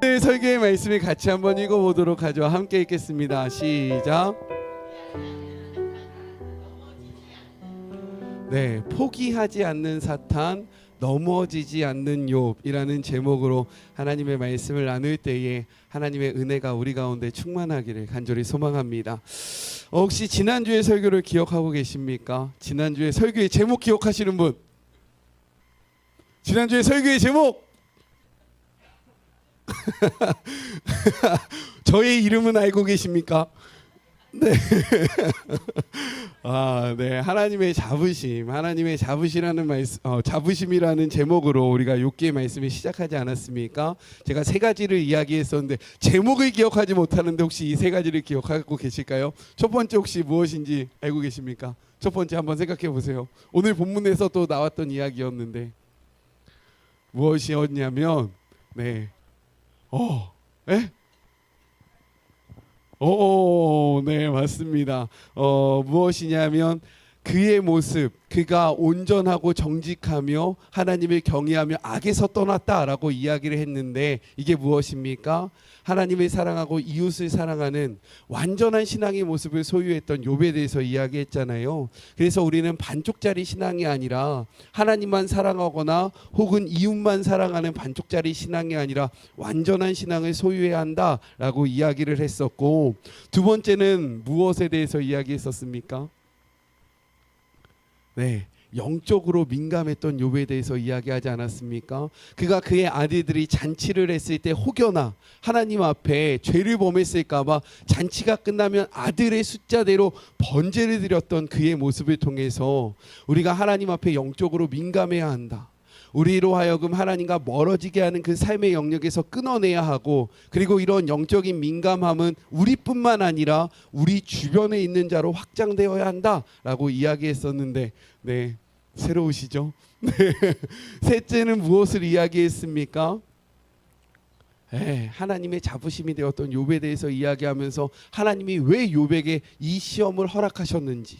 오늘 설교의 말씀을 같이 한번 읽어보도록 하죠. 함께 읽겠습니다. 시작. 네, 포기하지 않는 사탄, 넘어지지 않는 욥이라는 제목으로 하나님의 말씀을 나눌 때에 하나님의 은혜가 우리 가운데 충만하기를 간절히 소망합니다. 혹시 지난주의 설교를 기억하고 계십니까? 지난주의 설교의 제목 기억하시는 분? 지난주의 설교의 제목! 저의 이름은 알고 계십니까? 네. 네. 하나님의 자부심, 하나님의 자부시라는 말씀, 자부심이라는 제목으로 우리가 욥기의 말씀을 시작하지 않았습니까? 제가 세 가지를 이야기했었는데 제목을 기억하지 못하는데 혹시 이 세 가지를 기억하고 계실까요? 첫 번째 혹시 무엇인지 알고 계십니까? 첫 번째 한번 생각해 보세요. 오늘 본문에서 또 나왔던 이야기였는데 무엇이었냐면, 네. 네, 맞습니다. 무엇이냐면 그의 모습, 그가 온전하고 정직하며 하나님을 경외하며 악에서 떠났다라고 이야기를 했는데 이게 무엇입니까? 하나님을 사랑하고 이웃을 사랑하는 완전한 신앙의 모습을 소유했던 욥에 대해서 이야기했잖아요. 그래서 우리는 반쪽짜리 신앙이 아니라 하나님만 사랑하거나 혹은 이웃만 사랑하는 반쪽짜리 신앙이 아니라 완전한 신앙을 소유해야 한다라고 이야기를 했었고, 두 번째는 무엇에 대해서 이야기했었습니까? 네, 영적으로 민감했던 욥에 대해서 이야기하지 않았습니까? 그가 그의 아들들이 잔치를 했을 때 혹여나 하나님 앞에 죄를 범했을까 봐 잔치가 끝나면 아들의 숫자대로 번제를 드렸던 그의 모습을 통해서 우리가 하나님 앞에 영적으로 민감해야 한다. 우리로 하여금 하나님과 멀어지게 하는 그 삶의 영역에서 끊어내야 하고, 그리고 이런 영적인 민감함은 우리뿐만 아니라 우리 주변에 있는 자로 확장되어야 한다라고 이야기했었는데, 네, 새로우시죠? 네. 셋째는 무엇을 이야기했습니까? 하나님의 자부심이 되었던 욥에 대해서 이야기하면서 하나님이 왜 욥에게 이 시험을 허락하셨는지,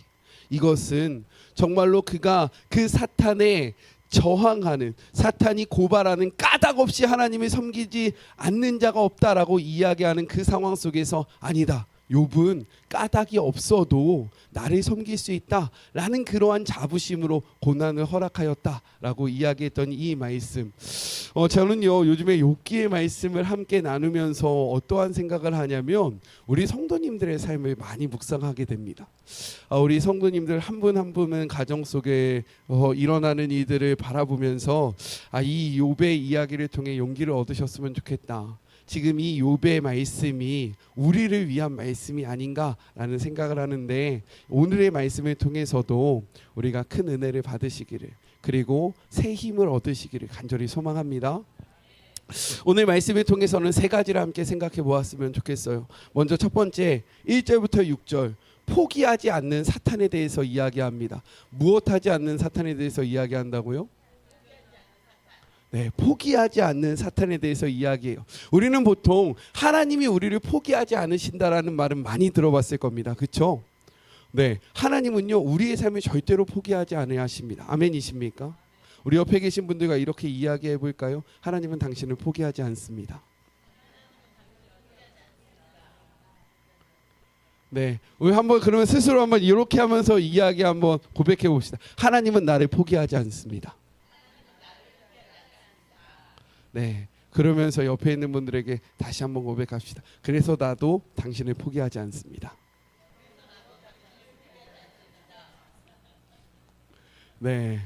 이것은 정말로 그가 그 사탄의 저항하는, 사탄이 고발하는 까닭 없이 하나님을 섬기지 않는 자가 없다라고 이야기하는 그 상황 속에서 아니다, 욥은 까닭이 없어도 나를 섬길 수 있다라는 그러한 자부심으로 고난을 허락하였다라고 이야기했던 이 말씀, 저는요 요즘에 욥기의 말씀을 함께 나누면서 어떠한 생각을 하냐면 우리 성도님들의 삶을 많이 묵상하게 됩니다. 우리 성도님들 한 분 한 분은 가정 속에 일어나는 일들을 바라보면서 이 욥의 이야기를 통해 용기를 얻으셨으면 좋겠다. 지금 이 욥의 말씀이 우리를 위한 말씀이 아닌가라는 생각을 하는데, 오늘의 말씀을 통해서도 우리가 큰 은혜를 받으시기를, 그리고 새 힘을 얻으시기를 간절히 소망합니다. 오늘 말씀을 통해서는 세 가지를 함께 생각해 보았으면 좋겠어요. 먼저 첫 번째 1절부터 6절, 포기하지 않는 사탄에 대해서 이야기합니다. 무엇하지 않는 사탄에 대해서 이야기한다고요? 네, 포기하지 않는 사탄에 대해서 이야기해요. 우리는 보통 하나님이 우리를 포기하지 않으신다라는 말은 많이 들어봤을 겁니다. 그렇죠? 네, 하나님은요 우리의 삶을 절대로 포기하지 않으려 하십니다. 아멘이십니까? 우리 옆에 계신 분들과 이렇게 이야기해 볼까요? 하나님은 당신을 포기하지 않습니다. 네, 우리 한번 그러면 스스로 한번 이렇게 하면서 이야기 한번 고백해 봅시다. 하나님은 나를 포기하지 않습니다. 네, 그러면서 옆에 있는 분들에게 다시 한번 고백합시다. 그래서 나도 당신을 포기하지 않습니다. 네,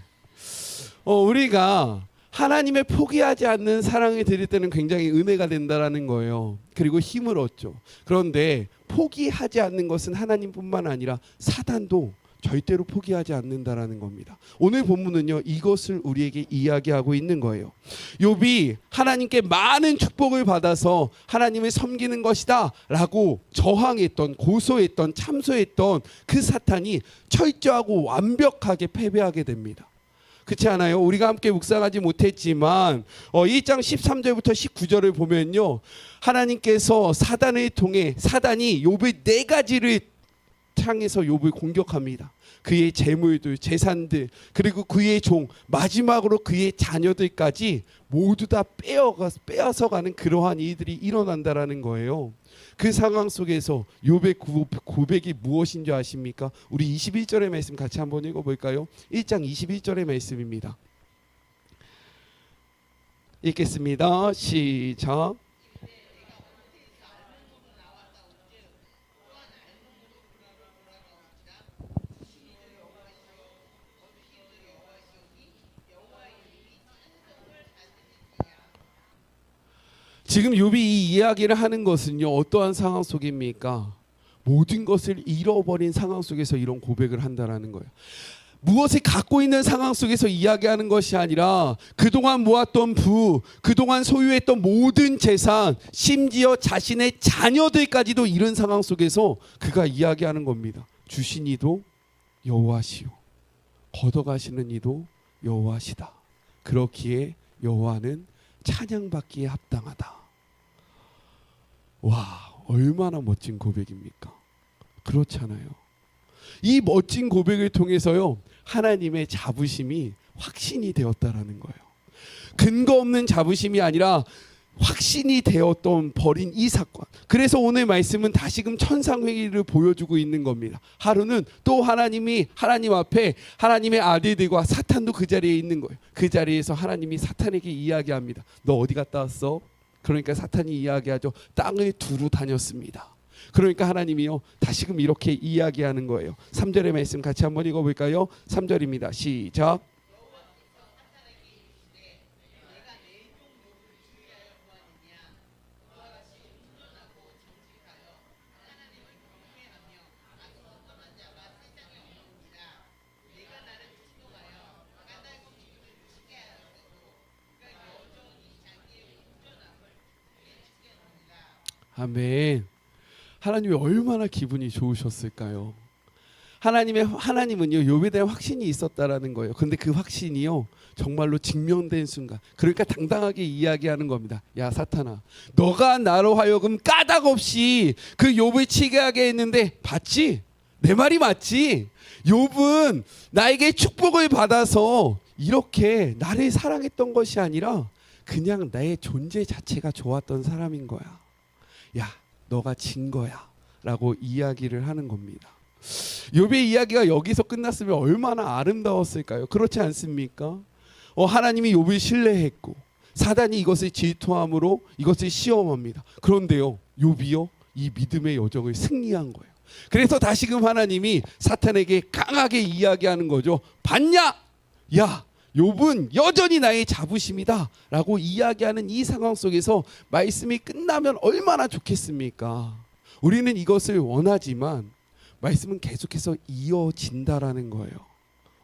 우리가 하나님의 포기하지 않는 사랑을 드릴 때는 굉장히 은혜가 된다라는 거예요. 그리고 힘을 얻죠. 그런데 포기하지 않는 것은 하나님뿐만 아니라 사단도 절대로 포기하지 않는다라는 겁니다. 오늘 본문은요 이것을 우리에게 이야기하고 있는 거예요. 욥이 하나님께 많은 축복을 받아서 하나님을 섬기는 것이다 라고 저항했던, 고소했던, 참소했던 그 사탄이 철저하고 완벽하게 패배하게 됩니다. 그렇지 않아요? 우리가 함께 묵상하지 못했지만 1장 13절부터 19절을 보면요, 하나님께서 사단을 통해 사단이 욥의 네 가지를 향해서 욥을 공격합니다. 그의 재물들, 재산들, 그리고 그의 종, 마지막으로 그의 자녀들까지 모두 다 빼앗아가는 그러한 일들이 일어난다라는 거예요. 그 상황 속에서 욥의 고백이 무엇인 줄 아십니까? 우리 21절의 말씀 같이 한번 읽어볼까요? 1장 21절의 말씀입니다. 읽겠습니다. 시작. 지금 욥이 이 이야기를 하는 것은요, 어떠한 상황 속입니까? 모든 것을 잃어버린 상황 속에서 이런 고백을 한다라는 거예요. 무엇을 갖고 있는 상황 속에서 이야기하는 것이 아니라 그동안 모았던 부, 그동안 소유했던 모든 재산, 심지어 자신의 자녀들까지도 잃은 상황 속에서 그가 이야기하는 겁니다. 주신 이도 여호와시오, 걷어가시는 이도 여호와시다. 그렇기에 여호와는 찬양받기에 합당하다. 와, 얼마나 멋진 고백입니까? 그렇잖아요. 이 멋진 고백을 통해서요, 하나님의 자부심이 확신이 되었다라는 거예요. 근거 없는 자부심이 아니라 확신이 되었던 버린 이 사건. 그래서 오늘 말씀은 다시금 천상회의를 보여주고 있는 겁니다. 하루는 또 하나님 앞에 하나님의 아들들과 사탄도 그 자리에 있는 거예요. 그 자리에서 하나님이 사탄에게 이야기합니다. 너 어디 갔다 왔어? 그러니까 사탄이 이야기하죠. 땅을 두루 다녔습니다. 그러니까 하나님이요, 다시금 이렇게 이야기하는 거예요. 3절의 말씀 같이 한번 읽어볼까요? 3절입니다. 시작. 아멘. 하나님이 얼마나 기분이 좋으셨을까요? 하나님은요, 욥에 대한 확신이 있었다라는 거예요. 근데 그 확신이요, 정말로 증명된 순간, 그러니까 당당하게 이야기하는 겁니다. 야 사탄아, 너가 나로 하여금 까닭 없이 그 욥을 치게 하게 했는데 봤지? 내 말이 맞지? 욥은 나에게 축복을 받아서 이렇게 나를 사랑했던 것이 아니라 그냥 나의 존재 자체가 좋았던 사람인 거야. 야, 너가 진 거야 라고 이야기를 하는 겁니다. 욥의 이야기가 여기서 끝났으면 얼마나 아름다웠을까요? 그렇지 않습니까? 하나님이 욥을 신뢰했고 사단이 이것을 질투함으로 이것을 시험합니다. 그런데요, 욥이요, 이 믿음의 여정을 승리한 거예요. 그래서 다시금 하나님이 사탄에게 강하게 이야기하는 거죠. 봤냐? 야, 욥은 여전히 나의 자부심이다 라고 이야기하는 이 상황 속에서 말씀이 끝나면 얼마나 좋겠습니까? 우리는 이것을 원하지만 말씀은 계속해서 이어진다라는 거예요.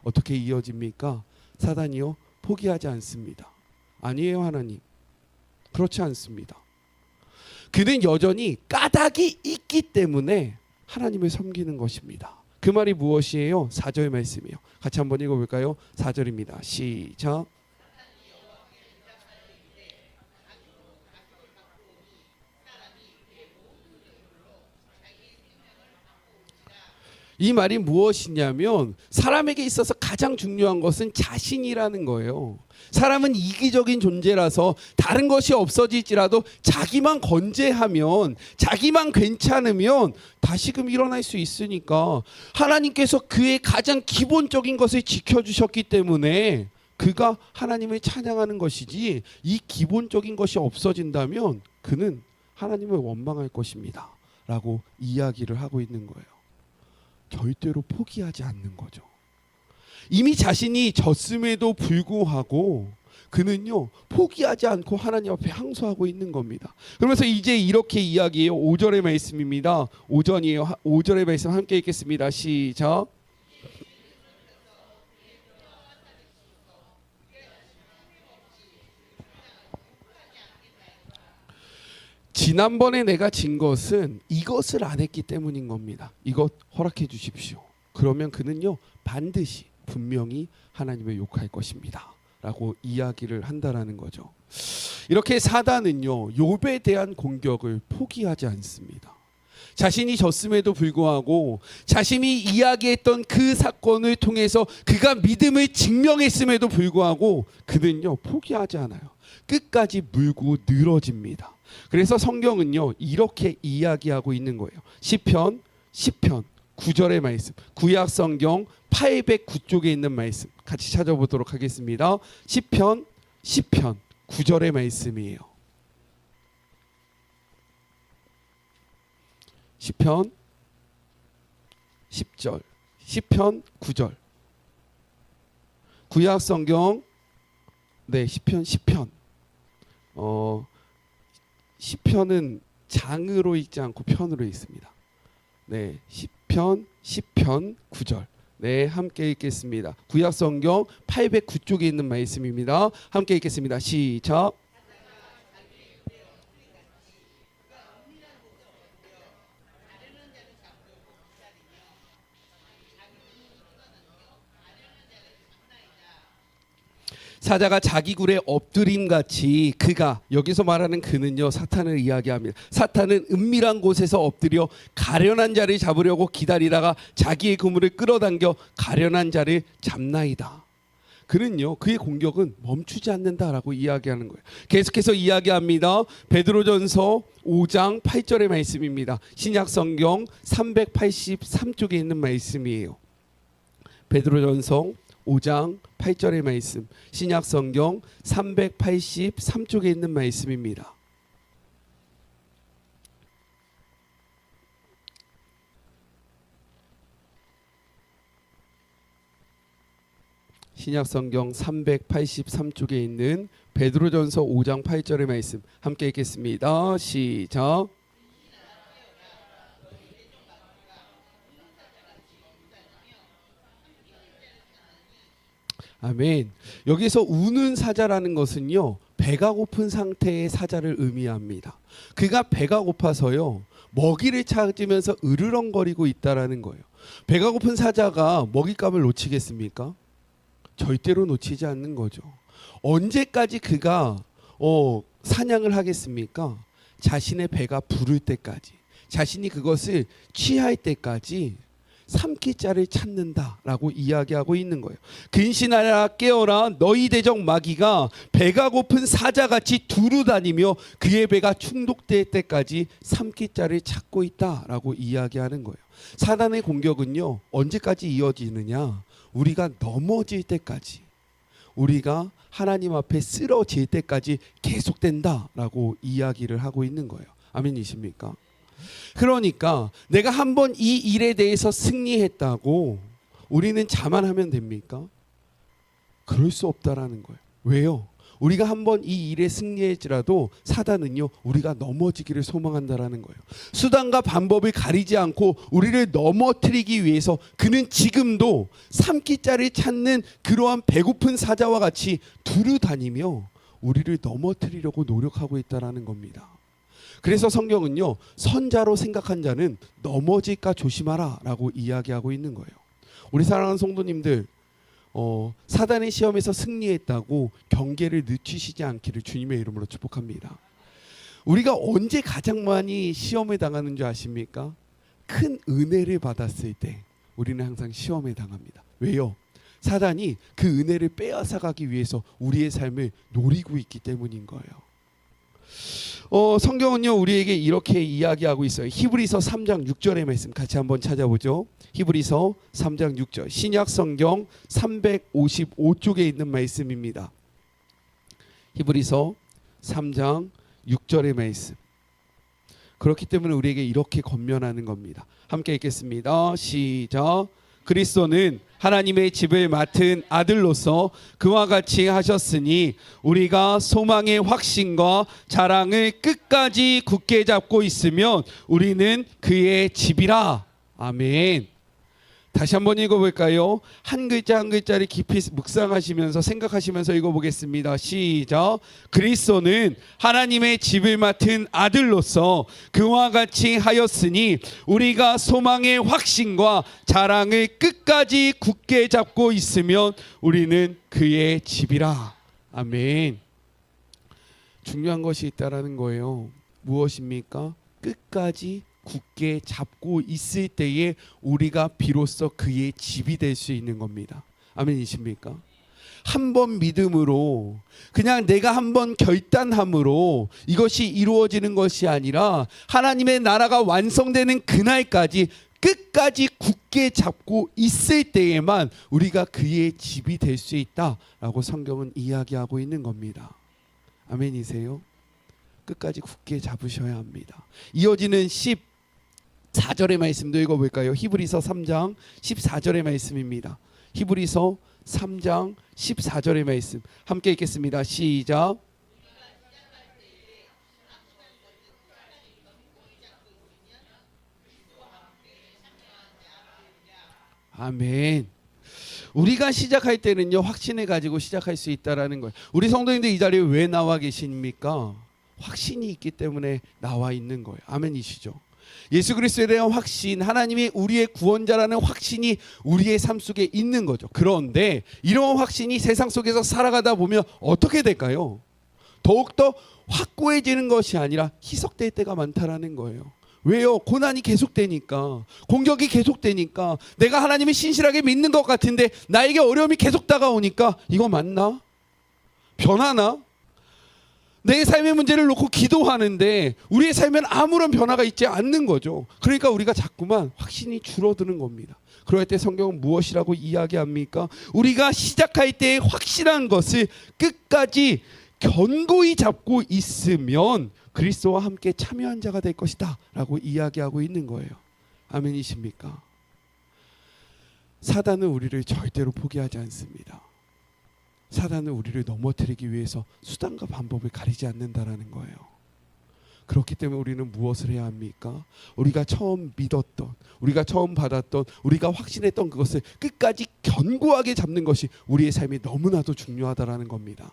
어떻게 이어집니까? 사단이요, 포기하지 않습니다. 아니에요 하나님, 그렇지 않습니다. 그는 여전히 까닭이 있기 때문에 하나님을 섬기는 것입니다. 그 말이 무엇이에요? 4절 말씀이에요. 같이 한번 읽어볼까요? 4절입니다. 시작. 이 말이 무엇이냐면 사람에게 있어서 가장 중요한 것은 자신이라는 거예요. 사람은 이기적인 존재라서 다른 것이 없어질지라도 자기만 건재하면, 자기만 괜찮으면 다시금 일어날 수 있으니까 하나님께서 그의 가장 기본적인 것을 지켜주셨기 때문에 그가 하나님을 찬양하는 것이지, 이 기본적인 것이 없어진다면 그는 하나님을 원망할 것입니다 라고 이야기를 하고 있는 거예요. 절대로 포기하지 않는 거죠. 이미 자신이 졌음에도 불구하고 그는요, 포기하지 않고 하나님 앞에 항소하고 있는 겁니다. 그러면서 이제 이렇게 이야기해요. 5절의 말씀입니다. 5절이에요. 5절의 말씀 함께 읽겠습니다. 시작. 지난번에 내가 진 것은 이것을 안 했기 때문인 겁니다. 이것 허락해 주십시오. 그러면 그는요, 반드시 분명히 하나님을 욕할 것입니다 라고 이야기를 한다라는 거죠. 이렇게 사단은요, 욥에 대한 공격을 포기하지 않습니다. 자신이 졌음에도 불구하고 자신이 이야기했던 그 사건을 통해서 그가 믿음을 증명했음에도 불구하고 그는요 포기하지 않아요. 끝까지 물고 늘어집니다. 그래서 성경은요 이렇게 이야기하고 있는 거예요. 시편 9절의 말씀, 구약 성경 809쪽에 있는 말씀 같이 찾아보도록 하겠습니다. 시편 9절의 말씀이에요. 시편 10절, 시편 9절. 구약 성경 시편. 시편은 장으로 읽지 않고 편으로 읽습니다. 시편 9절. 함께 읽겠습니다. 구약 성경 809쪽에 있는 말씀입니다. 함께 읽겠습니다. 시작. 사자가 자기 굴에 엎드림같이 그가, 여기서 말하는 그는요 사탄을 이야기합니다. 사탄은 은밀한 곳에서 엎드려 가련한 자를 잡으려고 기다리다가 자기의 그물을 끌어당겨 가련한 자를 잡나이다. 그는요 그의 공격은 멈추지 않는다라고 이야기하는 거예요. 계속해서 이야기합니다. 베드로전서 5장 8절의 말씀입니다. 신약성경 383쪽에 있는 말씀이에요. 베드로전서 5장 8절의 말씀, 신약성경 383쪽에 있는 말씀입니다. 신약성경 383쪽에 있는 베드로전서 5장 8절의 말씀 함께 읽겠습니다. 시작. 아멘. 여기서 우는 사자라는 것은요 배가 고픈 상태의 사자를 의미합니다. 그가 배가 고파서요 먹이를 찾으면서 으르렁거리고 있다라는 거예요. 배가 고픈 사자가 먹잇감을 놓치겠습니까? 절대로 놓치지 않는 거죠. 언제까지 그가 사냥을 하겠습니까? 자신의 배가 부를 때까지, 자신이 그것을 취할 때까지 삼킬 자를 찾는다라고 이야기하고 있는 거예요. 근신하라 깨어라 너희 대적 마귀가 배가 고픈 사자같이 두루 다니며 그의 배가 충족될 때까지 삼킬 자를 찾고 있다라고 이야기하는 거예요. 사단의 공격은요 언제까지 이어지느냐? 우리가 넘어질 때까지, 우리가 하나님 앞에 쓰러질 때까지 계속된다라고 이야기를 하고 있는 거예요. 아멘이십니까? 그러니까 내가 한번 이 일에 대해서 승리했다고 우리는 자만하면 됩니까? 그럴 수 없다라는 거예요. 왜요? 우리가 한번 이 일에 승리했지라도 사단은요 우리가 넘어지기를 소망한다라는 거예요. 수단과 방법을 가리지 않고 우리를 넘어뜨리기 위해서 그는 지금도 삼킬 자를 찾는 그러한 배고픈 사자와 같이 두루 다니며 우리를 넘어뜨리려고 노력하고 있다라는 겁니다. 그래서 성경은요 선자로 생각한 자는 넘어질까 조심하라 라고 이야기하고 있는 거예요. 우리 사랑하는 성도님들, 사단의 시험에서 승리했다고 경계를 늦추시지 않기를 주님의 이름으로 축복합니다. 우리가 언제 가장 많이 시험에 당하는 줄 아십니까? 큰 은혜를 받았을 때 우리는 항상 시험에 당합니다. 왜요? 사단이 그 은혜를 빼앗아가기 위해서 우리의 삶을 노리고 있기 때문인 거예요. 성경은요 우리에게 이렇게 이야기하고 있어요. 히브리서 3장 6절의 말씀 같이 한번 찾아보죠. 히브리서 3장 6절, 신약 성경 355쪽에 있는 말씀입니다. 히브리서 3장 6절의 말씀. 그렇기 때문에 우리에게 이렇게 권면하는 겁니다. 함께 읽겠습니다. 시작. 그리스도는 하나님의 집을 맡은 아들로서 그와 같이 하셨으니 우리가 소망의 확신과 자랑을 끝까지 굳게 잡고 있으면 우리는 그의 집이라. 아멘. 다시 한번 읽어볼까요? 한 글자 한 글자를 깊이 묵상하시면서 생각하시면서 읽어보겠습니다. 시작. 그리스도는 하나님의 집을 맡은 아들로서 그와 같이 하였으니 우리가 소망의 확신과 자랑을 끝까지 굳게 잡고 있으면 우리는 그의 집이라. 아멘. 중요한 것이 있다라는 거예요. 무엇입니까? 끝까지 굳게 잡고 있을 때에 우리가 비로소 그의 집이 될 수 있는 겁니다. 아멘이십니까? 한 번 믿음으로, 그냥 내가 한 번 결단함으로 이것이 이루어지는 것이 아니라 하나님의 나라가 완성되는 그날까지 끝까지 굳게 잡고 있을 때에만 우리가 그의 집이 될 수 있다라고 성경은 이야기하고 있는 겁니다. 아멘이세요? 끝까지 굳게 잡으셔야 합니다. 이어지는 14절의 말씀도 읽어볼까요? 히브리서 3장 14절의 말씀입니다. 히브리서 3장 14절의 말씀 함께 읽겠습니다. 시작. 아멘. 우리가 시작할 때는요, 확신을 가지고 시작할 수 있다라는 거예요. 우리 성도님들 이 자리에 왜 나와 계십니까? 확신이 있기 때문에 나와 있는 거예요. 아멘이시죠? 예수 그리스도에 대한 확신, 하나님이 우리의 구원자라는 확신이 우리의 삶 속에 있는 거죠. 그런데 이런 확신이 세상 속에서 살아가다 보면 어떻게 될까요? 더욱더 확고해지는 것이 아니라 희석될 때가 많다라는 거예요. 왜요? 고난이 계속되니까, 공격이 계속되니까, 내가 하나님을 신실하게 믿는 것 같은데 나에게 어려움이 계속 다가오니까 이거 맞나? 변하나? 내 삶의 문제를 놓고 기도하는데 우리의 삶에는 아무런 변화가 있지 않는 거죠. 그러니까 우리가 자꾸만 확신이 줄어드는 겁니다. 그럴 때 성경은 무엇이라고 이야기합니까? 우리가 시작할 때의 확실한 것을 끝까지 견고히 잡고 있으면 그리스도와 함께 참여한 자가 될 것이다 라고 이야기하고 있는 거예요. 아멘이십니까? 사단은 우리를 절대로 포기하지 않습니다. 사단은 우리를 넘어뜨리기 위해서 수단과 방법을 가리지 않는다라는 거예요. 그렇기 때문에 우리는 무엇을 해야 합니까? 우리가 처음 믿었던, 우리가 처음 받았던, 우리가 확신했던 그것을 끝까지 견고하게 잡는 것이 우리의 삶이 너무나도 중요하다라는 겁니다.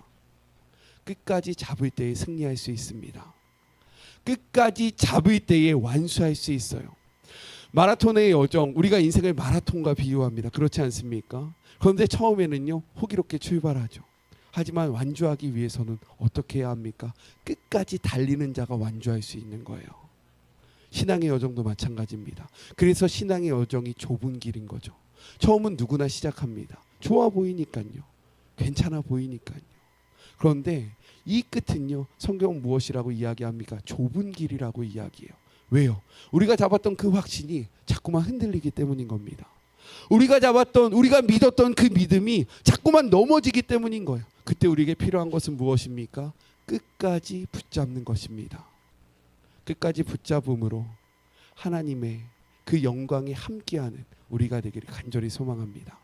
끝까지 잡을 때에 승리할 수 있습니다. 끝까지 잡을 때에 완수할 수 있어요. 마라톤의 여정, 우리가 인생을 마라톤과 비유합니다. 그렇지 않습니까? 그런데 처음에는요, 호기롭게 출발하죠. 하지만 완주하기 위해서는 어떻게 해야 합니까? 끝까지 달리는 자가 완주할 수 있는 거예요. 신앙의 여정도 마찬가지입니다. 그래서 신앙의 여정이 좁은 길인 거죠. 처음은 누구나 시작합니다. 좋아 보이니까요. 괜찮아 보이니까요. 그런데 이 끝은요, 성경은 무엇이라고 이야기합니까? 좁은 길이라고 이야기해요. 왜요? 우리가 잡았던 그 확신이 자꾸만 흔들리기 때문인 겁니다. 우리가 잡았던, 우리가 믿었던 그 믿음이 자꾸만 넘어지기 때문인 거예요. 그때 우리에게 필요한 것은 무엇입니까? 끝까지 붙잡는 것입니다. 끝까지 붙잡음으로 하나님의 그 영광에 함께하는 우리가 되기를 간절히 소망합니다.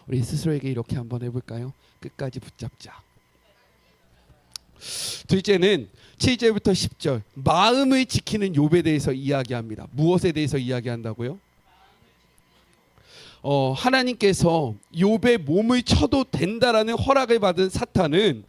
우리 스스로에게 이렇게 한번 해볼까요? 끝까지 붙잡자. 둘째는 7절부터 10절 마음을 지키는 욥에 대해서 이야기합니다. 무엇에 대해서 이야기한다고요? 하나님께서 욥의 몸을 쳐도 된다라는 허락을 받은 사탄은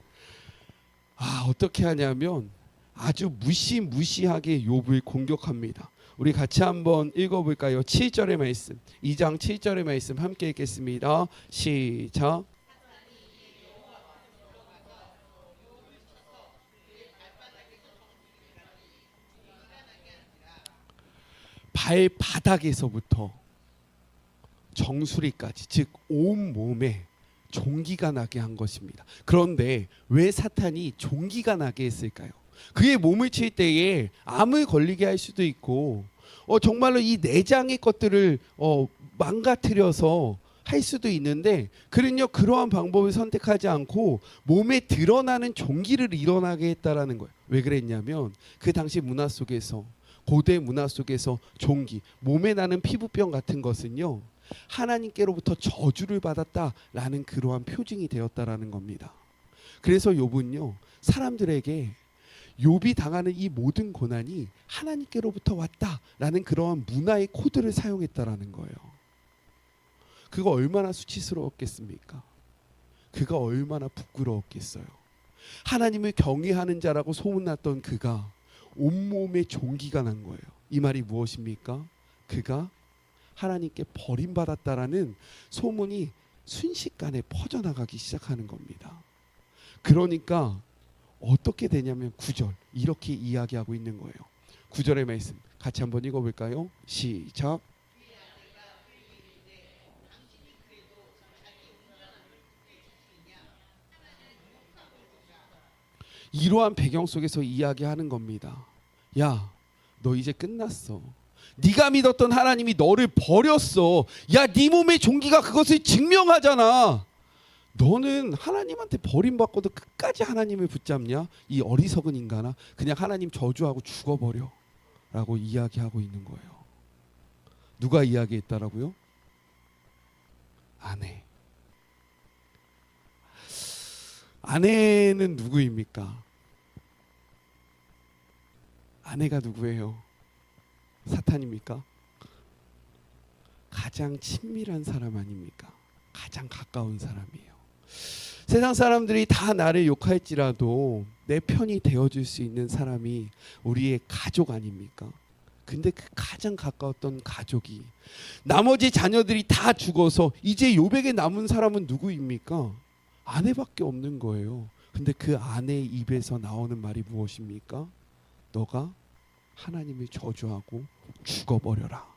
어떻게 하냐면 아주 무시무시하게 욥을 공격합니다. 우리 같이 한번 읽어볼까요? 7절의 말씀, 2장 7절의 말씀 함께 읽겠습니다. 시작. 발바닥에서부터 정수리까지, 즉 온 몸에 종기가 나게 한 것입니다. 그런데 왜 사탄이 종기가 나게 했을까요? 그의 몸을 칠 때에 암을 걸리게 할 수도 있고 정말로 이 내장의 것들을 망가뜨려서 할 수도 있는데, 그는요 그러한 방법을 선택하지 않고 몸에 드러나는 종기를 일어나게 했다라는 거예요. 왜 그랬냐면 그 당시 문화 속에서, 고대 문화 속에서 종기, 몸에 나는 피부병 같은 것은요 하나님께로부터 저주를 받았다라는 그러한 표징이 되었다라는 겁니다. 그래서 욥은요 사람들에게 욥이 당하는 이 모든 고난이 하나님께로부터 왔다라는 그러한 문화의 코드를 사용했다라는 거예요. 그거 얼마나 수치스러웠겠습니까? 그가 얼마나 부끄러웠겠어요. 하나님을 경외하는 자라고 소문났던 그가 온몸에 종기가 난 거예요. 이 말이 무엇입니까? 그가 하나님께 버림받았다라는 소문이 순식간에 퍼져나가기 시작하는 겁니다. 그러니까 어떻게 되냐면 9절 이렇게 이야기하고 있는 거예요. 9절의 말씀 같이 한번 읽어볼까요? 시작. 이러한 배경 속에서 이야기하는 겁니다. 야, 너 이제 끝났어. 네가 믿었던 하나님이 너를 버렸어. 야, 네 몸의 종기가 그것을 증명하잖아. 너는 하나님한테 버림받고도 끝까지 하나님을 붙잡냐? 이 어리석은 인간아, 그냥 하나님 저주하고 죽어버려 라고 이야기하고 있는 거예요. 누가 이야기했다라고요? 아내. 아내는 누구입니까? 아내가 누구예요? 사탄입니까? 가장 친밀한 사람 아닙니까? 가장 가까운 사람이에요. 세상 사람들이 다 나를 욕할지라도 내 편이 되어줄 수 있는 사람이 우리의 가족 아닙니까? 근데 그 가장 가까웠던 가족이, 나머지 자녀들이 다 죽어서 이제 욥에게 남은 사람은 누구입니까? 아내밖에 없는 거예요. 근데 그 아내의 입에서 나오는 말이 무엇입니까? 너가 하나님을 저주하고 죽어버려라.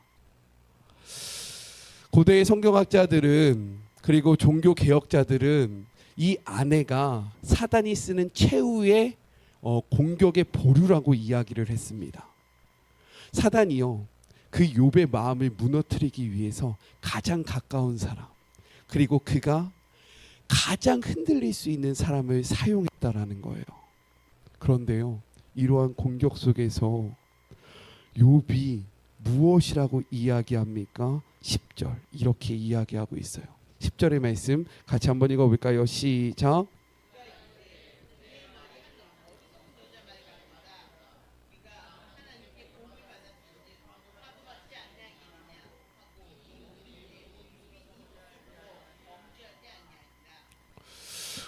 고대의 성경학자들은, 그리고 종교 개혁자들은 이 아내가 사단이 쓰는 최후의 공격의 보류라고 이야기를 했습니다. 사단이요, 그 욥의 마음을 무너뜨리기 위해서 가장 가까운 사람, 그리고 그가 가장 흔들릴 수 있는 사람을 사용했다라는 거예요. 그런데요, 이러한 공격 속에서 욥이 무엇이라고 이야기합니까? 10절 이렇게 이야기하고 있어요. 10절의 말씀 같이 한번 읽어볼까요? 시작.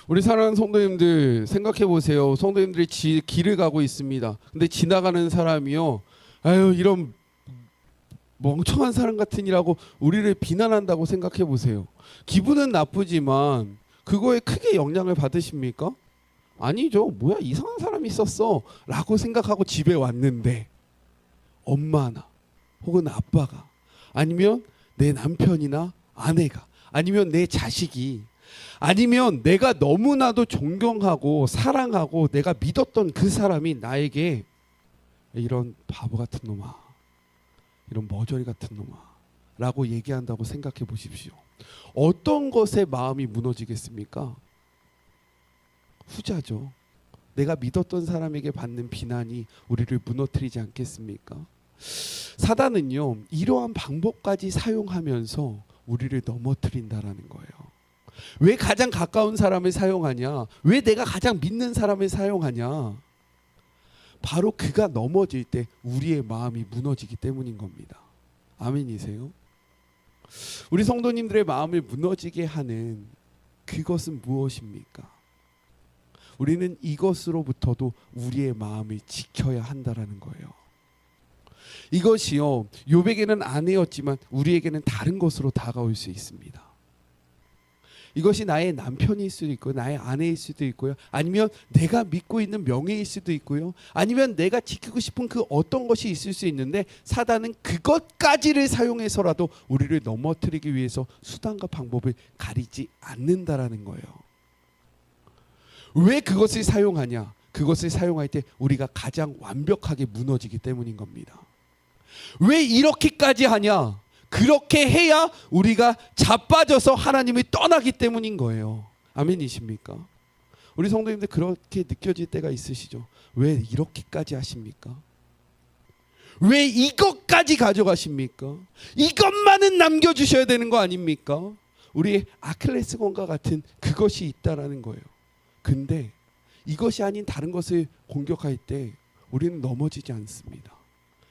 우리 사랑하는 성도님들 생각해 보세요. 성도님들이 길을 가고 있습니다. 근데 지나가는 사람이요, 아유 이런 멍청한 사람 같으니라고 우리를 비난한다고 생각해 보세요. 기분은 나쁘지만 그거에 크게 영향을 받으십니까? 아니죠. 뭐야, 이상한 사람이 있었어 라고 생각하고 집에 왔는데 엄마나 혹은 아빠가, 아니면 내 남편이나 아내가, 아니면 내 자식이, 아니면 내가 너무나도 존경하고 사랑하고 내가 믿었던 그 사람이 나에게 이런 바보 같은 놈아, 이런 머저리 같은 놈아 라고 얘기한다고 생각해 보십시오. 어떤 것에 마음이 무너지겠습니까? 후자죠. 내가 믿었던 사람에게 받는 비난이 우리를 무너뜨리지 않겠습니까? 사단은요, 이러한 방법까지 사용하면서 우리를 넘어뜨린다라는 거예요. 왜 가장 가까운 사람을 사용하냐? 왜 내가 가장 믿는 사람을 사용하냐? 바로 그가 넘어질 때 우리의 마음이 무너지기 때문인 겁니다. 아멘이세요? 우리 성도님들의 마음을 무너지게 하는 그것은 무엇입니까? 우리는 이것으로부터도 우리의 마음을 지켜야 한다라는 거예요. 이것이요, 욥에게는 아내였지만 우리에게는 다른 것으로 다가올 수 있습니다. 이것이 나의 남편일 수도 있고요, 나의 아내일 수도 있고요, 아니면 내가 믿고 있는 명예일 수도 있고요, 아니면 내가 지키고 싶은 그 어떤 것이 있을 수 있는데, 사단은 그것까지를 사용해서라도 우리를 넘어뜨리기 위해서 수단과 방법을 가리지 않는다라는 거예요. 왜 그것을 사용하냐? 그것을 사용할 때 우리가 가장 완벽하게 무너지기 때문인 겁니다. 왜 이렇게까지 하냐? 그렇게 해야 우리가 자빠져서 하나님을 떠나기 때문인 거예요. 아멘이십니까? 우리 성도님들 그렇게 느껴질 때가 있으시죠? 왜 이렇게까지 하십니까? 왜 이것까지 가져가십니까? 이것만은 남겨주셔야 되는 거 아닙니까? 우리의 아킬레스건과 같은 그것이 있다라는 거예요. 근데 이것이 아닌 다른 것을 공격할 때 우리는 넘어지지 않습니다.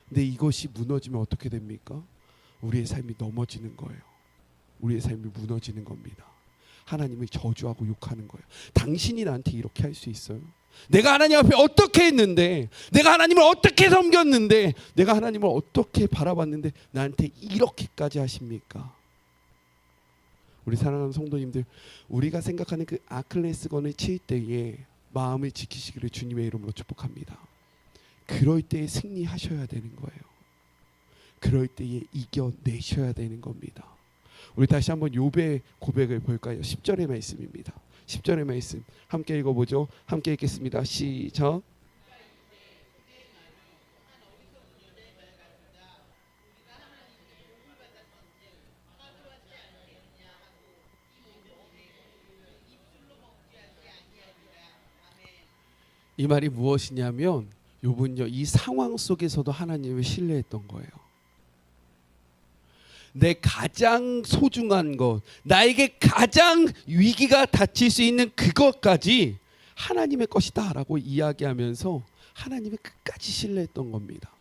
근데 이것이 무너지면 어떻게 됩니까? 우리의 삶이 넘어지는 거예요. 우리의 삶이 무너지는 겁니다. 하나님을 저주하고 욕하는 거예요. 당신이 나한테 이렇게 할 수 있어요? 내가 하나님 앞에 어떻게 했는데, 내가 하나님을 어떻게 섬겼는데, 내가 하나님을 어떻게 바라봤는데 나한테 이렇게까지 하십니까? 우리 사랑하는 성도님들, 우리가 생각하는 그 아킬레스건을 칠 때에 마음을 지키시기를 주님의 이름으로 축복합니다. 그럴 때 승리하셔야 되는 거예요. 그럴 때에 이겨내셔야 되는 겁니다. 우리 다시 한번 욥의 고백을 볼까요? 10절의 말씀입니다. 10절의 말씀 함께 읽어보죠. 함께 읽겠습니다. 시작. 이 말이 무엇이냐면 욥은요, 이 상황 속에서도 하나님을 신뢰했던 거예요. 내 가장 소중한 것, 나에게 가장 위기가 닥칠 수 있는 그것까지 하나님의 것이다 라고 이야기하면서 하나님을 끝까지 신뢰했던 겁니다.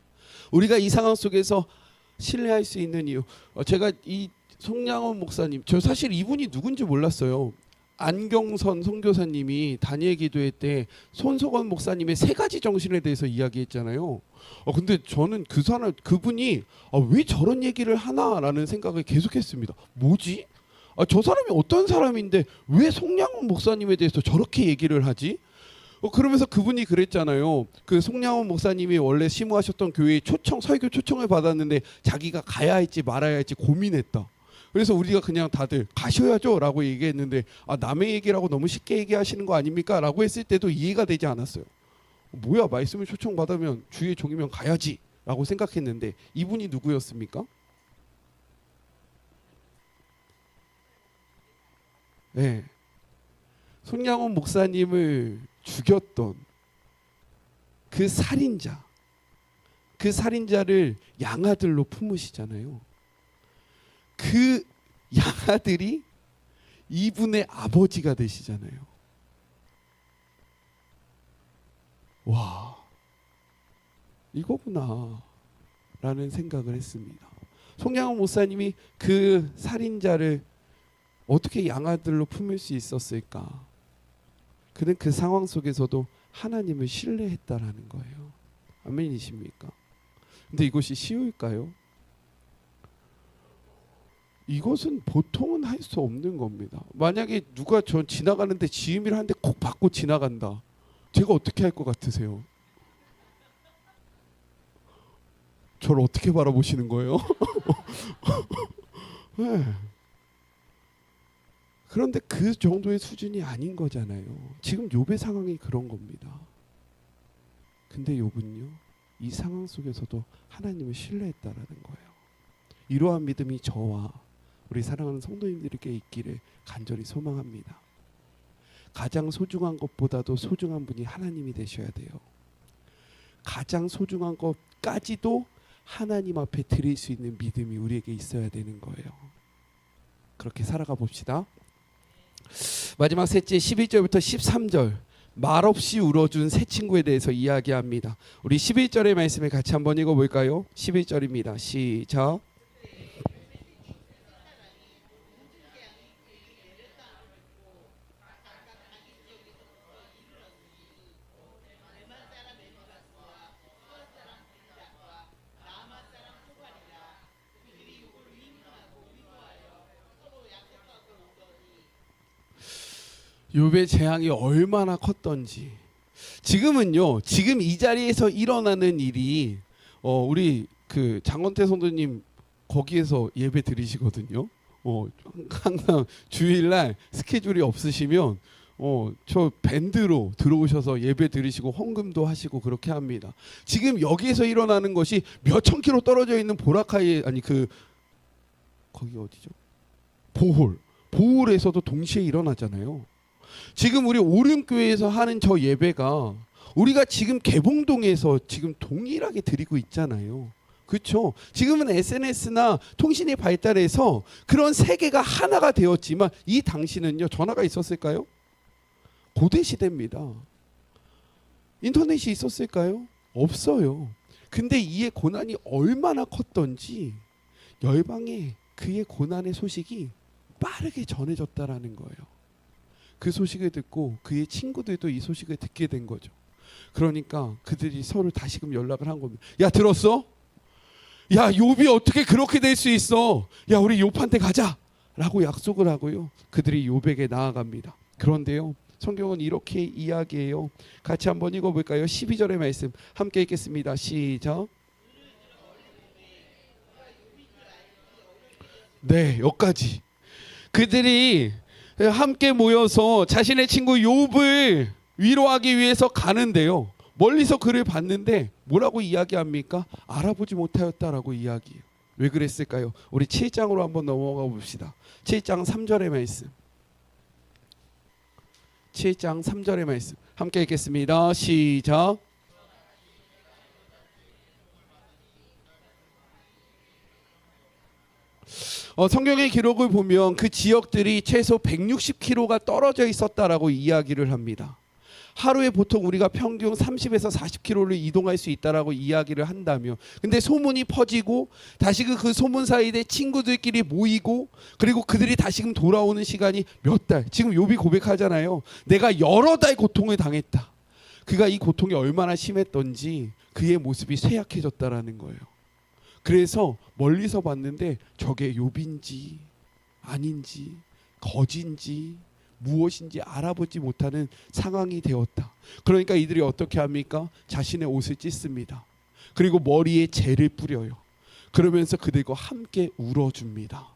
우리가 이 상황 속에서 신뢰할 수 있는 이유, 제가 이 송양원 목사님, 저 사실 이분이 누군지 몰랐어요. 안경선 선교사님이 다니엘 기도회 때 손석원 목사님의 세 가지 정신에 대해서 이야기했잖아요. 근데 저는 그분이 왜 저런 얘기를 하나라는 생각을 계속했습니다. 뭐지? 저 사람이 어떤 사람인데 왜 송양원 목사님에 대해서 저렇게 얘기를 하지? 그러면서 그분이 그랬잖아요. 그 송양원 목사님이 원래 심우하셨던 교회에 설교 초청을 받았는데 자기가 가야 할지 말아야 할지 고민했다. 그래서 우리가 그냥 다들 가셔야죠 라고 얘기했는데 남의 얘기라고 너무 쉽게 얘기하시는 거 아닙니까? 라고 했을 때도 이해가 되지 않았어요. 뭐야, 말씀을 초청받으면 주의 종이면 가야지 라고 생각했는데 이분이 누구였습니까? 네, 손양원 목사님을 죽였던 그 살인자를 양아들로 품으시잖아요. 그 양아들이 이분의 아버지가 되시잖아요. 와, 이거구나 라는 생각을 했습니다. 송양원 목사님이 그 살인자를 어떻게 양아들로 품을 수 있었을까? 그는 그 상황 속에서도 하나님을 신뢰했다라는 거예요. 아멘이십니까? 근데 이것이 쉬울까요? 이것은 보통은 할 수 없는 겁니다. 만약에 누가 저 지나가는데 지음이를 하는데 콕 받고 지나간다. 제가 어떻게 할 것 같으세요? 저를 어떻게 바라보시는 거예요? 네. 그런데 그 정도의 수준이 아닌 거잖아요. 지금 욥의 상황이 그런 겁니다. 근데 욥은요, 이 상황 속에서도 하나님을 신뢰했다라는 거예요. 이러한 믿음이 저와 우리 사랑하는 성도님들에게 있기를 간절히 소망합니다. 가장 소중한 것보다도 소중한 분이 하나님이 되셔야 돼요. 가장 소중한 것까지도 하나님 앞에 드릴 수 있는 믿음이 우리에게 있어야 되는 거예요. 그렇게 살아가 봅시다. 마지막 셋째 11절부터 13절 말없이 울어준 새 친구에 대해서 이야기합니다. 우리 11절의 말씀을 같이 한번 읽어볼까요? 11절입니다. 시작. 욥의 재앙이 얼마나 컸던지, 지금은요, 지금 이 자리에서 일어나는 일이 우리 그 장원태 성도님 거기에서 예배 드리시거든요. 항상 주일날 스케줄이 없으시면 저 밴드로 들어오셔서 예배 드리시고 헌금도 하시고 그렇게 합니다. 지금 여기에서 일어나는 것이 몇천 킬로 떨어져 있는 보라카이, 아니 거기 어디죠? 보홀에서도 동시에 일어나잖아요. 지금 우리 오륜교회에서 하는 저 예배가 우리가 지금 개봉동에서 지금 동일하게 드리고 있잖아요. 그렇죠? 지금은 SNS나 통신이 발달해서 그런 세계가 하나가 되었지만 이 당시는요, 전화가 있었을까요? 고대 시대입니다. 인터넷이 있었을까요? 없어요. 근데 이의 고난이 얼마나 컸던지 열방에 그의 고난의 소식이 빠르게 전해졌다라는 거예요. 그 소식을 듣고 그의 친구들도 이 소식을 듣게 된 거죠. 그러니까 그들이 서로 다시금 연락을 한 겁니다. 야, 들었어? 야, 욥이 어떻게 그렇게 될 수 있어? 야, 우리 욥한테 가자 라고 약속을 하고요, 그들이 욥에게 나아갑니다. 그런데요, 성경은 이렇게 이야기해요. 같이 한번 읽어볼까요? 12절의 말씀 함께 읽겠습니다. 시작. 네, 여기까지. 그들이 함께 모여서 자신의 친구 욥을 위로하기 위해서 가는데요. 멀리서 그를 봤는데 뭐라고 이야기합니까? 알아보지 못하였다라고 이야기해요. 왜 그랬을까요? 우리 7장으로 한번 넘어가 봅시다. 7장 3절의 말씀. 7장 3절의 말씀 함께 읽겠습니다. 시작. 성경의 기록을 보면 그 지역들이 최소 160km가 떨어져 있었다라고 이야기를 합니다. 하루에 보통 우리가 평균 30에서 40km를 이동할 수 있다라고 이야기를 한다면, 근데 소문이 퍼지고 다시 그 소문 사이에 친구들끼리 모이고 그리고 그들이 다시금 돌아오는 시간이 몇 달. 지금 욥이 고백하잖아요. 내가 여러 달 고통을 당했다. 그가 이 고통이 얼마나 심했던지 그의 모습이 쇠약해졌다라는 거예요. 그래서 멀리서 봤는데 저게 욥인지 아닌지 거진지 무엇인지 알아보지 못하는 상황이 되었다. 그러니까 이들이 어떻게 합니까? 자신의 옷을 찢습니다. 그리고 머리에 재를 뿌려요. 그러면서 그들과 함께 울어줍니다.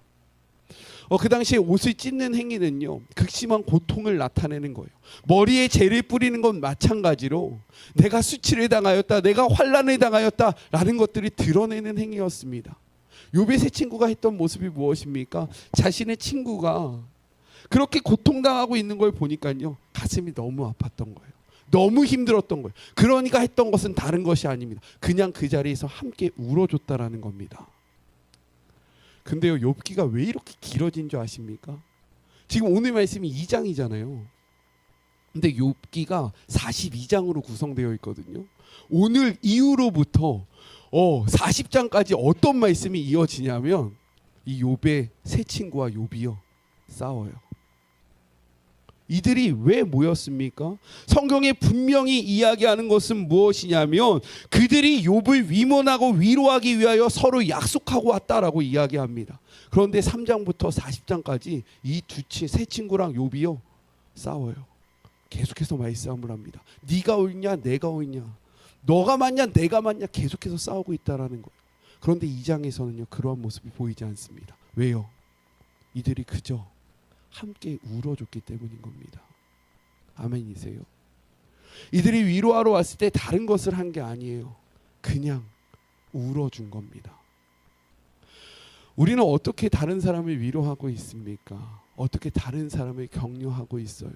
그 당시에 옷을 찢는 행위는요, 극심한 고통을 나타내는 거예요. 머리에 재를 뿌리는 건 마찬가지로 내가 수치를 당하였다, 내가 환난을 당하였다 라는 것들이 드러내는 행위였습니다. 욥의 세 친구가 했던 모습이 무엇입니까? 자신의 친구가 그렇게 고통당하고 있는 걸 보니까요, 가슴이 너무 아팠던 거예요. 너무 힘들었던 거예요. 그러니까 했던 것은 다른 것이 아닙니다. 그냥 그 자리에서 함께 울어줬다라는 겁니다. 근데요, 욥기가 왜 이렇게 길어진 줄 아십니까? 지금 오늘 말씀이 2장이잖아요. 근데 욥기가 42장으로 구성되어 있거든요. 오늘 이후로부터 40장까지 어떤 말씀이 이어지냐면 이 욥의 세 친구와 욥이요 싸워요. 이들이 왜 모였습니까? 성경에 분명히 이야기하는 것은 무엇이냐면 그들이 욥을 위문하고 위로하기 위하여 서로 약속하고 왔다라고 이야기합니다. 그런데 3장부터 40장까지 이 세 친구랑 욥이요 싸워요. 계속해서 말싸움을 합니다. 네가 옳냐 내가 옳냐, 너가 맞냐 내가 맞냐, 계속해서 싸우고 있다라는 거예요. 그런데 2장에서는요 그러한 모습이 보이지 않습니다. 왜요? 이들이 그저 함께 울어줬기 때문인 겁니다. 아멘이세요? 이들이 위로하러 왔을 때 다른 것을 한 게 아니에요. 그냥 울어준 겁니다. 우리는 어떻게 다른 사람을 위로하고 있습니까? 어떻게 다른 사람을 격려하고 있어요?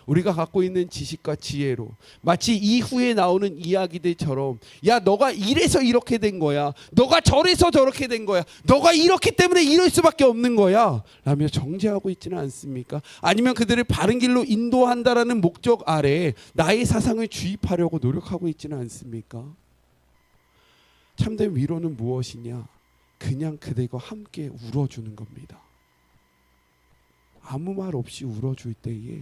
우리가 갖고 있는 지식과 지혜로 마치 이후에 나오는 이야기들처럼, 야 너가 이래서 이렇게 된 거야, 너가 저래서 저렇게 된 거야, 너가 이렇기 때문에 이럴 수밖에 없는 거야 라며 정죄하고 있지는 않습니까? 아니면 그들을 바른 길로 인도한다라는 목적 아래 나의 사상을 주입하려고 노력하고 있지는 않습니까? 참된 위로는 무엇이냐? 그냥 그들과 함께 울어주는 겁니다. 아무 말 없이 울어줄 때에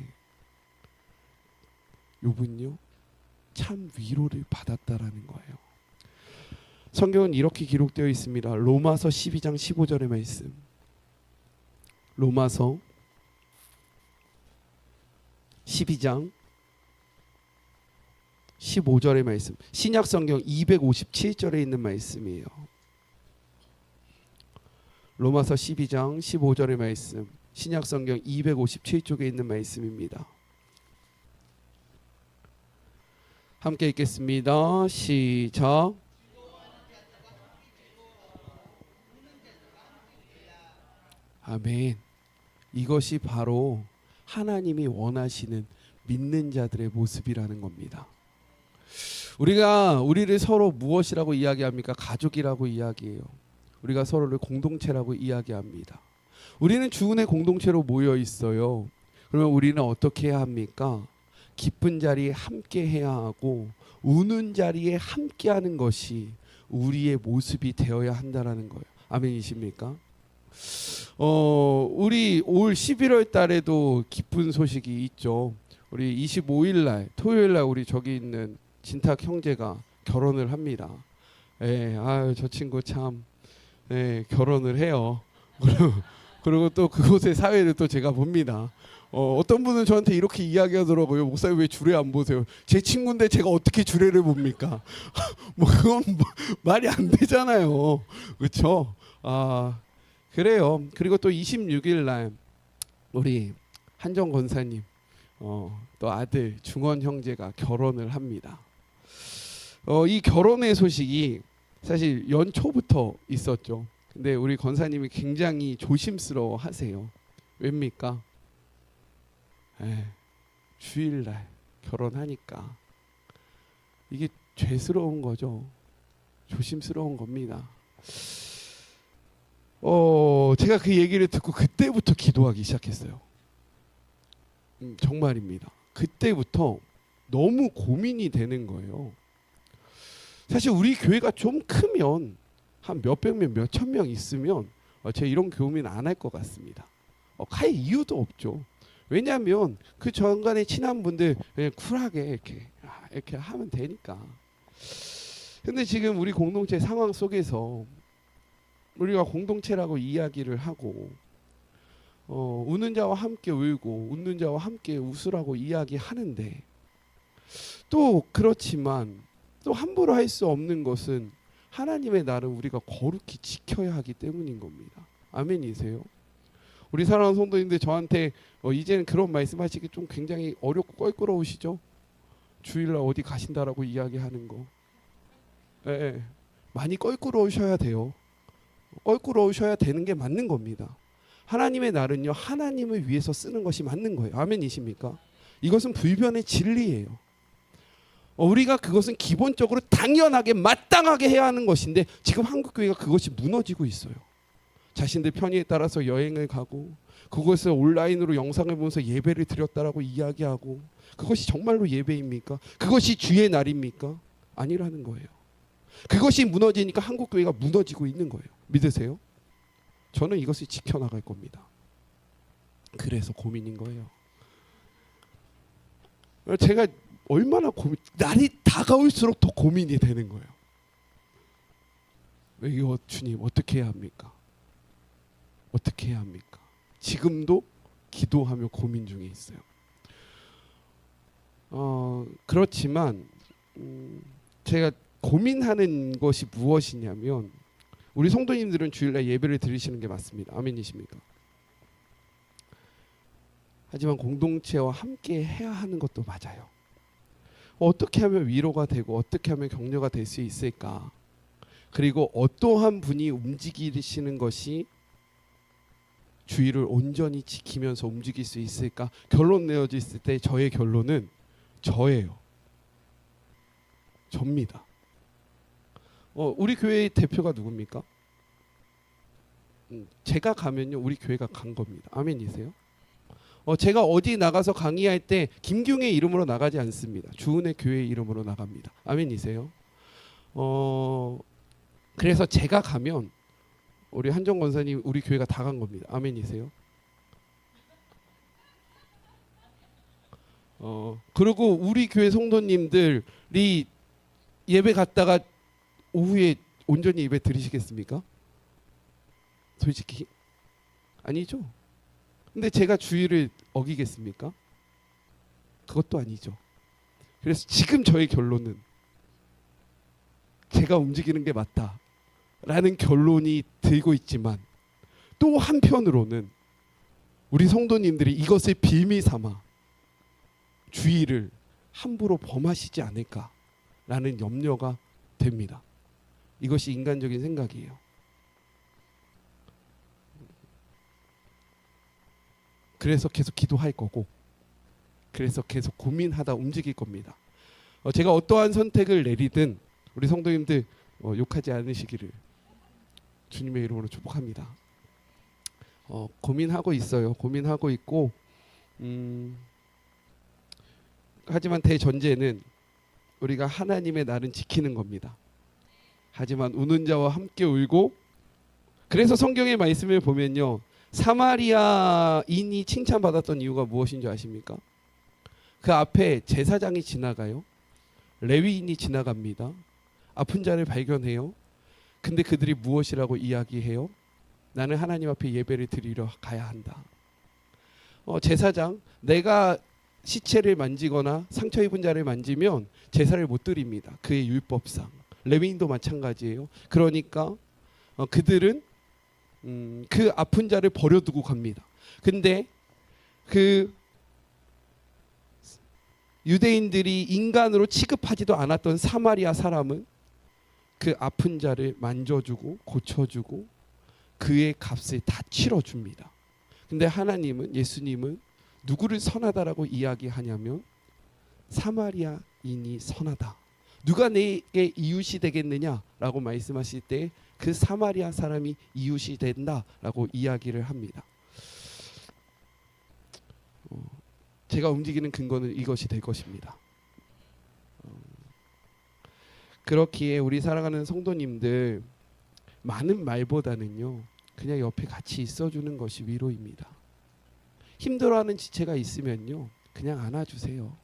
욥은요 참 위로를 받았다라는 거예요. 성경은 이렇게 기록되어 있습니다. 로마서 12장 15절의 말씀. 로마서 12장 15절의 말씀. 신약 성경 257절에 있는 말씀이에요. 로마서 12장 15절의 말씀. 신약 성경 257쪽에 있는 말씀입니다. 함께 읽겠습니다. 시작. 아멘. 이것이 바로 하나님이 원하시는 믿는 자들의 모습이라는 겁니다. 우리가 우리를 서로 무엇이라고 이야기합니까? 가족이라고 이야기해요. 우리가 서로를 공동체라고 이야기합니다. 우리는 주은의 공동체로 모여 있어요. 그러면 우리는 어떻게 해야 합니까? 기쁜 자리에 함께 해야 하고 우는 자리에 함께 하는 것이 우리의 모습이 되어야 한다라는 거예요. 아멘이십니까? 우리 올 11월 달에도 기쁜 소식이 있죠. 우리 25일 날 토요일 날 우리 저기 있는 진탁 형제가 결혼을 합니다. 저 친구 참 결혼을 해요. 그리고 또 그곳의 사회를 또 제가 봅니다. 어떤 분은 저한테 이렇게 이야기하더라고요. 목사님 왜 주례 안 보세요? 제 친구인데 제가 어떻게 주례를 봅니까? 그건 말이 안 되잖아요. 그렇죠? 그래요. 그리고 또 26일 날 우리 한정 권사님 또 아들 중원 형제가 결혼을 합니다. 이 결혼의 소식이 사실 연초부터 있었죠. 근데 우리 권사님이 굉장히 조심스러워 하세요. 왜입니까? 주일날 결혼하니까 이게 죄스러운 거죠. 조심스러운 겁니다. 제가 그 얘기를 듣고 그때부터 기도하기 시작했어요. 정말입니다. 그때부터 너무 고민이 되는 거예요. 사실 우리 교회가 좀 크면 한 몇백 명, 몇천 명 있으면 제가 이런 고민 안 할 것 같습니다. 할 이유도 없죠. 왜냐하면 그 전간에 친한 분들 그냥 쿨하게 이렇게 하면 되니까. 근데 지금 우리 공동체 상황 속에서 우리가 공동체라고 이야기를 하고 우는 자와 함께 울고 웃는 자와 함께 웃으라고 이야기하는데 또 그렇지만 또 함부로 할 수 없는 것은 하나님의 날을 우리가 거룩히 지켜야 하기 때문인 겁니다. 아멘이세요? 우리 사랑하는 성도님들 저한테 이제는 그런 말씀하시기 좀 굉장히 어렵고 껄끄러우시죠? 주일날 어디 가신다라고 이야기하는 거. 많이 껄끄러우셔야 돼요. 껄끄러우셔야 되는 게 맞는 겁니다. 하나님의 날은요 하나님을 위해서 쓰는 것이 맞는 거예요. 아멘이십니까? 이것은 불변의 진리예요. 우리가 그것은 기본적으로 당연하게 마땅하게 해야 하는 것인데 지금 한국교회가 그것이 무너지고 있어요. 자신들 편의에 따라서 여행을 가고 그것을 온라인으로 영상을 보면서 예배를 드렸다라고 이야기하고 그것이 정말로 예배입니까? 그것이 주의 날입니까? 아니라는 거예요. 그것이 무너지니까 한국교회가 무너지고 있는 거예요. 믿으세요? 저는 이것을 지켜나갈 겁니다. 그래서 고민인 거예요. 제가 얼마나 날이 다가올수록 더 고민이 되는 거예요. 이거 주님 어떻게 해야 합니까? 어떻게 해야 합니까? 지금도 기도하며 고민 중에 있어요. 그렇지만 제가 고민하는 것이 무엇이냐면 우리 성도님들은 주일날 예배를 드리시는 게 맞습니다. 아멘이십니까? 하지만 공동체와 함께 해야 하는 것도 맞아요. 어떻게 하면 위로가 되고 어떻게 하면 격려가 될 수 있을까? 그리고 어떠한 분이 움직이시는 것이 주의를 온전히 지키면서 움직일 수 있을까? 결론 내어졌을 때 저의 결론은 저예요. 접니다. 우리 교회의 대표가 누굽니까? 제가 가면요 우리 교회가 간 겁니다. 아멘이세요? 제가 어디 나가서 강의할 때 김경의 이름으로 나가지 않습니다. 주은의 교회 이름으로 나갑니다. 아멘이세요? 그래서 제가 가면 우리 한정 권사님 우리 교회가 다 간 겁니다. 아멘이세요? 그리고 우리 교회 성도님들이 예배 갔다가 오후에 온전히 예배 드리시겠습니까? 솔직히 아니죠. 근데 제가 주의를 어기겠습니까? 그것도 아니죠. 그래서 지금 저의 결론은 제가 움직이는 게 맞다라는 결론이 들고 있지만 또 한편으로는 우리 성도님들이 이것을 빌미 삼아 주의를 함부로 범하시지 않을까라는 염려가 됩니다. 이것이 인간적인 생각이에요. 그래서 계속 기도할 거고 그래서 계속 고민하다 움직일 겁니다. 제가 어떠한 선택을 내리든 우리 성도님들 욕하지 않으시기를 주님의 이름으로 축복합니다. 고민하고 있어요. 고민하고 있고 하지만 대전제는 우리가 하나님의 날은 지키는 겁니다. 하지만 우는 자와 함께 울고 그래서 성경의 말씀을 보면요. 사마리아인이 칭찬받았던 이유가 무엇인 줄 아십니까? 그 앞에 제사장이 지나가요. 레위인이 지나갑니다. 아픈 자를 발견해요. 근데 그들이 무엇이라고 이야기해요? 나는 하나님 앞에 예배를 드리러 가야 한다. 제사장, 내가 시체를 만지거나 상처 입은 자를 만지면 제사를 못 드립니다. 그의 율법상. 레위인도 마찬가지예요. 그러니까 그들은 그 아픈 자를 버려두고 갑니다. 근데 그 유대인들이 인간으로 취급하지도 않았던 사마리아 사람은 그 아픈 자를 만져주고 고쳐주고 그의 값을 다 치러줍니다. 근데 하나님은, 예수님은 누구를 선하다라고 이야기하냐면 사마리아인이 선하다. 누가 내게 이웃이 되겠느냐라고 말씀하실 때 그 사마리아 사람이 이웃이 된다라고 이야기를 합니다. 제가 움직이는 근거는 이것이 될 것입니다. 그렇기에 우리 사랑하는 성도님들, 많은 말보다는요 그냥 옆에 같이 있어주는 것이 위로입니다. 힘들어하는 지체가 있으면요 그냥 안아주세요.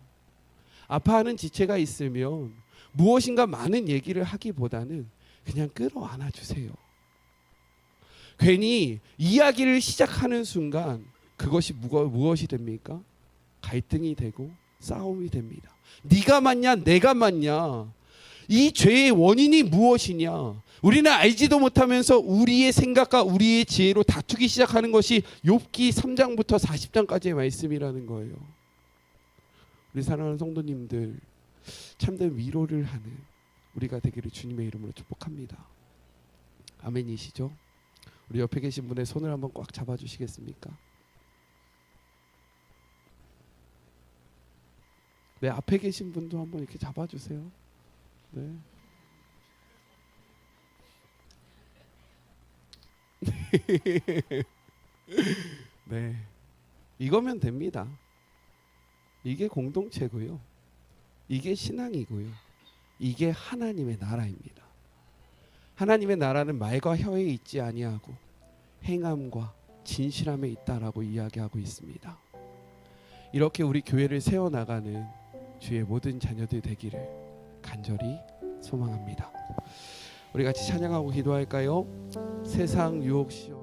아파하는 지체가 있으면 무엇인가 많은 얘기를 하기보다는 그냥 끌어안아 주세요. 괜히 이야기를 시작하는 순간 그것이 무엇이 됩니까? 갈등이 되고 싸움이 됩니다. 네가 맞냐 내가 맞냐, 이 죄의 원인이 무엇이냐, 우리는 알지도 못하면서 우리의 생각과 우리의 지혜로 다투기 시작하는 것이 욥기 3장부터 40장까지의 말씀이라는 거예요. 우리 사랑하는 성도님들, 참된 위로를 하는 우리가 되기를 주님의 이름으로 축복합니다. 아멘이시죠? 우리 옆에 계신 분의 손을 한번 꽉 잡아주시겠습니까? 네, 앞에 계신 분도 한번 이렇게 잡아주세요. 네. 네, 이거면 됩니다. 이게 공동체고요. 이게 신앙이고요. 이게 하나님의 나라입니다. 하나님의 나라는 말과 혀에 있지 아니하고 행함과 진실함에 있다라고 이야기하고 있습니다. 이렇게 우리 교회를 세워나가는 주의 모든 자녀들 되기를 간절히 소망합니다. 우리 같이 찬양하고 기도할까요? 세상 유혹 시험